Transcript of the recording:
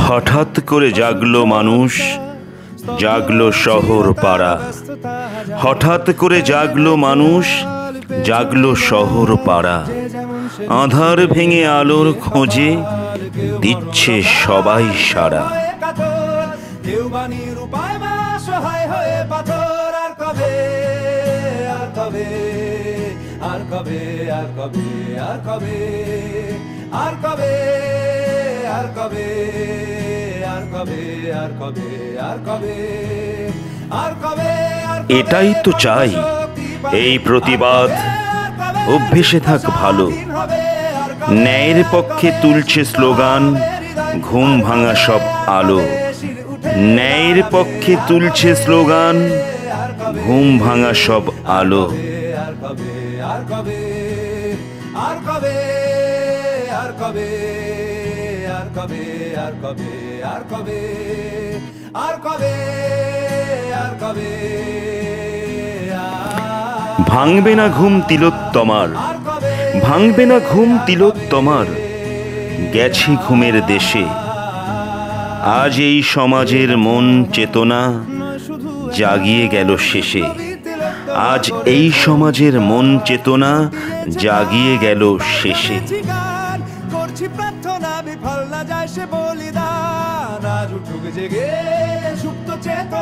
হঠাৎ করে জাগলো মানুষ, জাগলো শহর পাড়া। হঠাৎ করে জাগলো মানুষ, জাগলো শহর পাড়া। আঁধার ভেঙে আলোর খোঁজে দিচ্ছে সবাই সাড়া। কেউ বাণীর উপায় বা সহায় হয়ে পাথর। আর কবে, আর কবে, আর কবে, আর কবে, আর কবে, আর কবে, আর কবে, আর কবে, আর কবে, আর কবে, আর কবে। এটাই তো চাই, এই প্রতিবাদ অভ্যেসে থাক ভালো। ন্যায়ের পক্ষে তুলছে স্লোগান ঘুম ভাঙা সব আলো। ন্যায়ের পক্ষে তুলছে স্লোগান ঘুম ভাঙা সব আলো। আর কবে, আর কবে, আর কবে, আর কবে, আর কবে, আর কবে, আর কবে, আর কবে, আর কবে। ভাঙবে না ঘুম তিলোত্তমার, ভাঙবে না ঘুম তিলোত্তমার। গেছি ঘুমের দেশে। আজ এই সমাজের মন চেতনা জাগিয়ে গেল শেষে। আজ এই সমাজের মন চেতনা জাগিয়ে গেল শেষে। করছি প্রার্থনা বিফল না যায় সে বলিদান। আজ উঠুক জেগে সুপ্ত চেতনা।